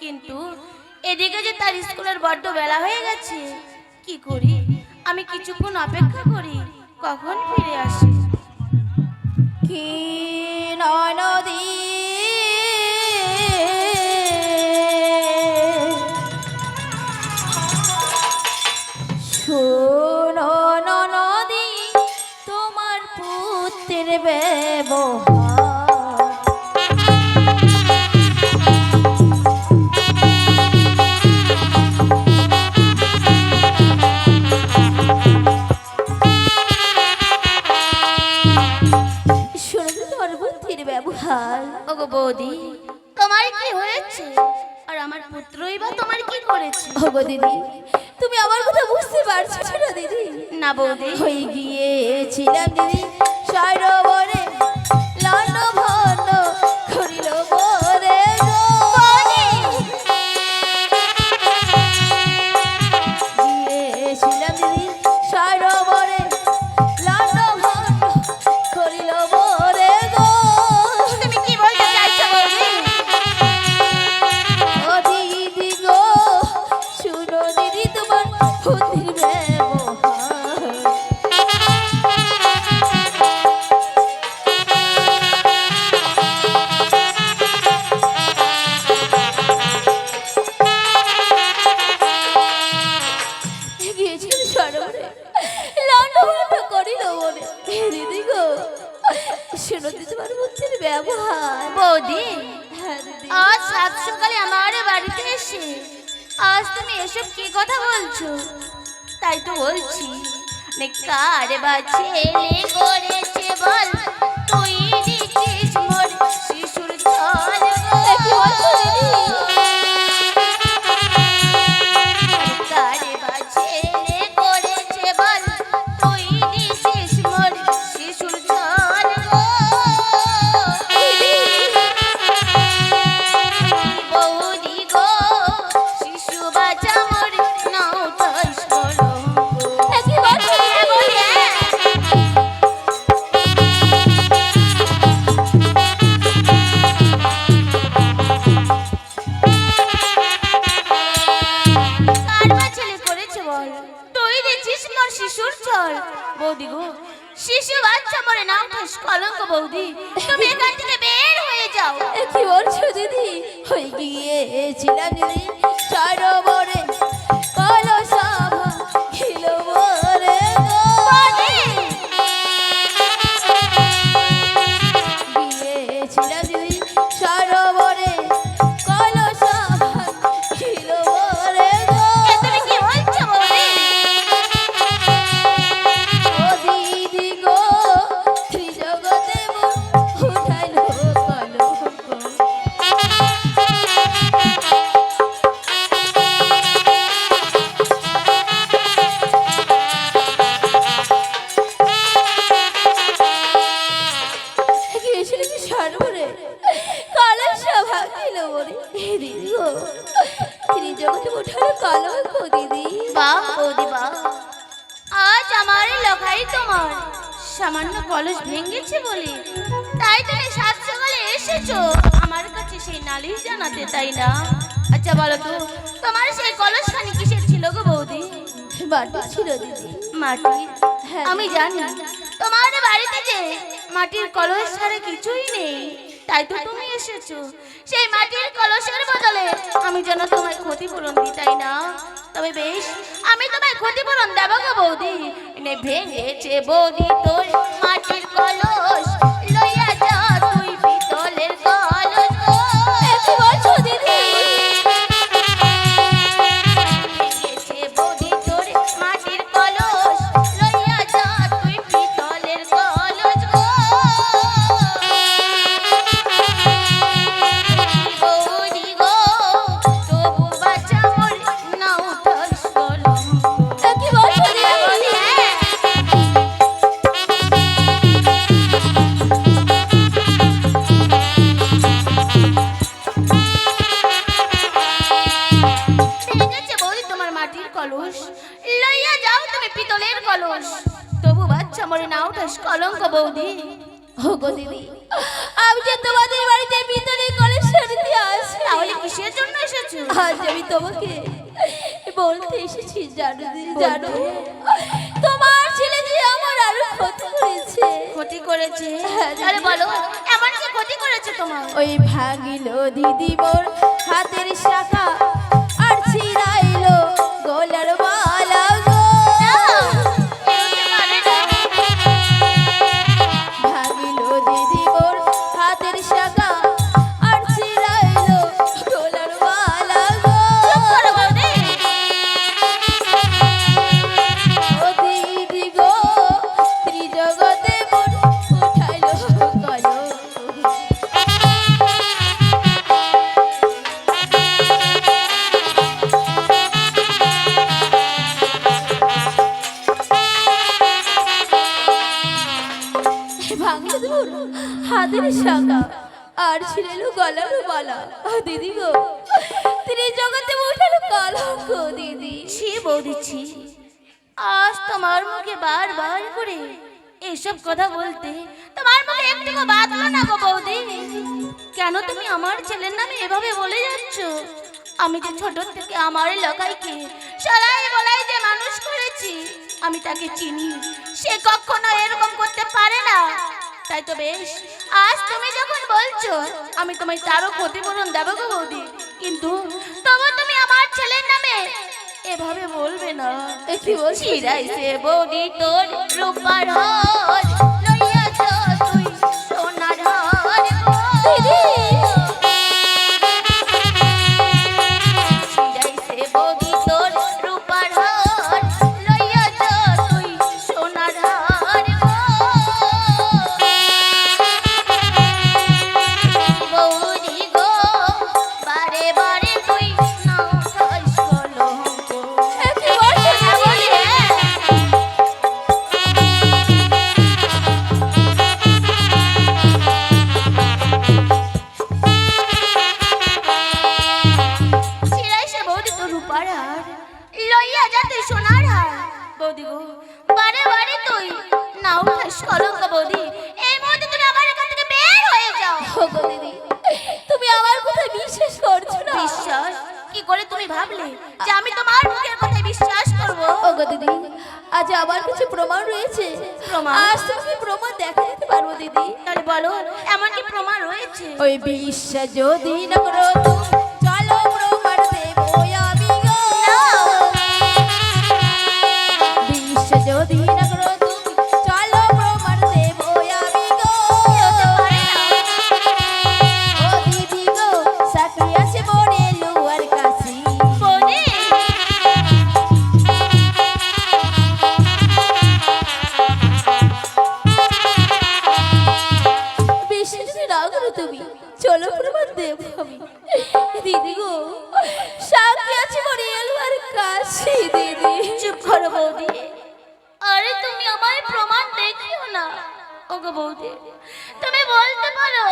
কিন্তু এদিকে যে তার স্কুলের বড্ড বেলা হয়ে গেছে, কি করি? আমি কিছুক্ষণ অপেক্ষা করি, কখন ফিরে আসে। কি নদী শোনো নদী, তোমার পুত্রের ব্যবহার ওগো বৌদি, তোমার কি হয়েছে? আর আমার পুত্রই বা তোমার কি করেছে? ওগো দিদি, তুমি আমার কথা বুঝতে পারছো না দিদি? না বৌদি। হয়ে গিয়েছিলাম দিদি সরোবরে, লন্ড ভন্ড করিল বরে গো। গিয়েছিলাম দিদি সরোবরে, লন্ড ভন্ড করিল বরে গো। তুমি কি বলতে চাইছো বৌদি? ও দিদি গো, শুনো দিদি তোমার বুদ্ধির ব্যবহার। গিয়েছিল সরোবরে, লন্ডভন্ড করিল বলে। দিদি গো, শুনো দিদি তোমার বুদ্ধির ব্যবহার। বৌদি, হ্যাঁ দিদি। আজ সাত সকালে আমার বাড়িতে এসে আজ তুমি এসব কি কথা বলছো? তাই তো বলছি, কার বা ছেলে করেছে বল, তুই দিচ্ছিস মোর শিশুর ছল গো। কি বলছো দিদি? কার বা ছেলে করেছে বল, তুই দিচ্ছিস মোর শিশুর ছল গো। বৌদি গো, শিশু বাচ্চা মোর নাও তস কলঙ্ক। কি বলছো দিদি? কার বা ছেলে করেছে বল, তুই দিচ্ছিস মোর শিশুর ছল। বৌদি গো, শিশু বাচ্চা মরে নাও তস কলঙ্ক। বৌদি, তুমি এখান থেকে বের হয়ে যাও। কি বলছো দিদি? হয়ে গিয়েছিলাম দিদি সরোবরে, কলসভা খিল বরে গো। গিয়েছিলাম দিদি সরোবরে, কলসভা খিল বরে গো। তুমি কি বলছো বৌদি? ও দিদি গো, ত্রিজগতে মোর উঠাইল কলঙ্ক। গিয়েছিল কি সরোবরে, কলসভা খিল বরে। দিদি গো, ত্রিজগতে উঠাইল কলঙ্ক দিদি। বাহ বৌদি বাহ, আজ আমার লখাই তোমার সামান্য কলস ভেঙেছে বলে তাই তুমি সাত সকালে এসেছো আমার কাছে সেই নালিশ জানাতে, তাই না? আচ্ছা বলো তো, তোমার সেই কলসখানি কিসের ছিল গো বৌদি? বাটি ছিল দিদি। মাটির? হ্যাঁ। আমি জানি তোমার বাড়িতে যে মাটির কলস ছাড়া কিছুই নেই, তাই তো তুমি এসেছো সেই মাটির কলসের বদলে আমি যেন তোমায় ক্ষতিপূরণ দিই, তাই না? তবে বেশ, আমি তোমায় ক্ষতিপূরণ দেবো গো বৌদি। ভেঙেছে বৌদি তোর মাটির কলস, লইয়া যা তুই পিতলের কলস গো। কি বলছো দিদি? ভেঙেছে বৌদি তোর মাটির কলস, লইয়া যা তুই পিতলের কলস গো। বৌদি গো, তবু বাচ্চা মোর নাও তস কলঙ্ক। কি বলছো দিদি? ভেঙেছে বৌদি তোমার মাটির কলস, লইয়া যাও তুমি পিতলের কলস, তবু বাচ্চা মরে নাও তস কলঙ্ক। বৌদি ওগো দিদি, আমি যে তোমাদের বাড়িতে পিতলের কলস সারিতে আসি। তাহলে কিসের জন্য এসেছো? আজ আমি তোমাকে বলতে এসেছি, জানো দিদি, জানো তোমার ছেলে যে আমার আরো ক্ষতি করেছে। ক্ষতি করেছে? হ্যাঁ, দিদি। আরে বলো, এমন কি ক্ষতি করেছে তোমার? ওই ভাঙিল দিদি মোর হাতের শাখা, আর ছিড়াইলো গলার মালা গো। ভাঙিল দিদি মোর হাতের শাখা, আর ছিড়াইলো গলার মালা গো। ও দিদি গো, ত্রিজগতে মোর উঠাইলো কলঙ্ক। ভাঙলো দূর হাতের শাখা, আর ছিড়াইলো গলার মালা। ও দিদি গো, ত্রিজগতে উঠাইলো কলঙ্ক দিদি। ছি বৌদি ছি, আজ তোমার মুখে বারবার করে এইসব কথা বলতে তোমার মুখে একটুকু বাঁধলো না গো বৌদি। কেন তুমি আমার ছেলের নামে এভাবে বলে যাচ্ছ? আমি যে ছোট থেকে আমার লোকাইকে সরাই বলাই যে মানুষ করেছি, আমি তাকে চিনি, সে কখনো এরকম করতে পারে না। তাই তো বেশ, আজ তুমি যখন বলছো আমি তোমায় তারও ক্ষতিপূরণ দেবো গো বৌদি, কিন্তু তবু তুমি আমার ছেলের নামে এভাবে বলবে না। এ কি বলছিস? চিরাইছে বৌদি তোর রূপার হার, লইয়াছ তুই সোনার হার গো। চিরাইছে বৌদি তোর রূপার হার, লইয়াছ তুই সোনার হার গো। বৌদি গো, বারে বারে তুই না উঠাইস কলঙ্ক। এ কি বলছিস? হ্যাঁ বলি, হ্যাঁ। চিরাইছে বৌদি তোর রূপার হার, লইয়া যা তুই সোনার হার। বৌদি গো, বারে বারে তুই না উঠাইস কলঙ্ক। বৌদি, এই মুহূর্তে তুমি আমার এখান থেকে বের হয়ে যাও। ওগো দিদি, তুমি আমার কথা বিশ্বাস করছো না? বিশ্বাস কি করে তুমি ভাবলে যে আমি তোমার মুখের কথায় বিশ্বাস করব? ওগো দিদি, আজ আমার কিছু প্রমাণ রয়েছে। প্রমাণ? আজ তোমাকে প্রমাণ দেখা দিতে পারবো দিদি। তাহলে বলো, এমন কি প্রমাণ রয়েছে? ওই বিশ্বাস যদি না করো তুমি, চলো প্রমাণ দেবো আমি গো। বিশ্বাস যদি না করো তুমি, চলো প্রমাণ দেবো আমি গো। হতে পারে না। ও দিদি গো, সাথী আছে মনে লুয়ার কাছি। বৌদি, বিশ্বাস যদি না করো তুমি, চলো প্রমাণ দেবো আমি। দিদি গো, সাথী আছে মনে লুয়ার কাছি দিদি। চুপ করো বৌদি। আরে তুমি আমায় প্রমাণ দেখিও না। ওগো বৌদি, তুমি বলতে পারো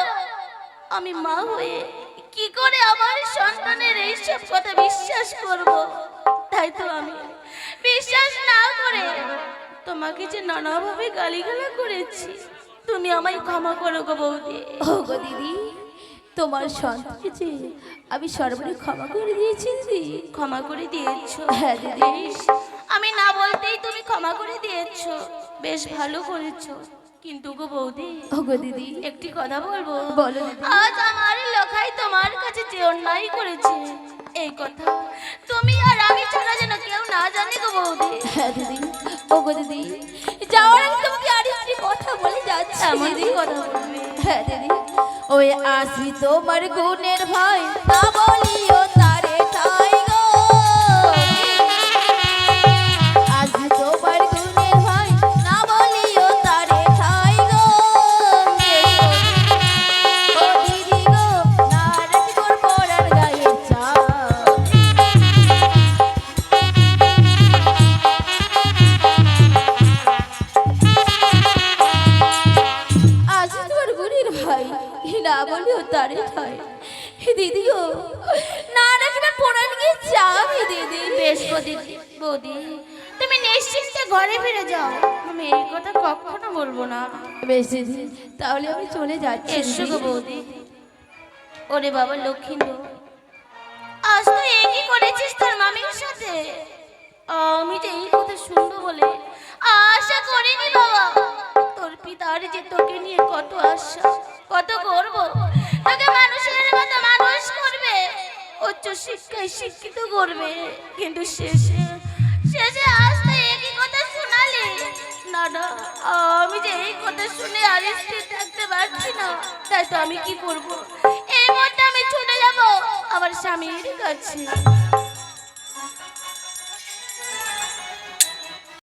আমি মা হয়ে কি করে আমার সন্তানের এইসব কথা বিশ্বাস করব? তাই তো আমি বিশ্বাস না করে তোমাকে যে নানাভাবে গালিগালা করেছি। তুমি আমায় ক্ষমা করো গো বৌদি। ওগো দিদি, তোমার সন্তানকে যে আমি সর্বদা ক্ষমা করে দিয়েছি দিদি। ক্ষমা করে দিয়েছো? হ্যাঁ দিদি। বেশ, আমি না বলতেই তুমি ক্ষমা করে দিয়েছো, বেশ ভালো করেছো। কিন্তু গো বৌদি, ওগো দিদি, একটি কথা বলবো? বলো দিদি। আজ আমার লোকাই তোমার কাছে যে অন্যায় করেছে, এই কথা তুমি আর আমি ছাড়া যেন কেউ না জানে গো বৌদি। হ্যাঁ দিদি, ওগো দিদি, যাওয়ার আগে তোমাকে আরেকটি কথা বলে যাচ্ছি এমন দিদি। কি কথা বলবে? হ্যাঁ দিদি, ওই আসি তোমার গুণের ভাই, না বলিও তারে ঠাই গো। আসি তোমার গুণের ভাই, না বলিও তারে ঠাই গো। ও দিদি গো, না রাখবো পরার গায়ে চাপ। আজ তোমার গুণের ভাই, না বলিও তারে ঠাই। দিদি গো, না রাখলে পরার গিয়ে যাবি দিদি। বেশ বৌদি, বৌদি তুমি নিশ্চিন্তে ঘরে ফিরে যাও, আমি এই কথা কখনো বলবো না। বেশ দিদি, তাহলে আমি চলে যাচ্ছি এসো দিদি। গো বৌদি। ওরে বাবা লক্ষ্মীন্দর, আজ তুই একই করেছিস তোর মামির সাথে। আমি যে এই কথা শুনবো বলে আশা করিনি বাবা। তোর পিতার যে তোকে নিয়ে কত আশা, কত গর্ব, তোকে মানুষের মতো মানুষ করবে, উচ্চ শিক্ষায় শিক্ষিত করবে, কিন্তু শেষে শেষে আজ তুই একই কথা শোনালি। না না, আমি যে এই কথা শুনে আর স্থির থাকতে পারছি না। তাই তো আমি কি করব, এই মুহূর্তে আমি ছুটে যাব আমার স্বামীর কাছে।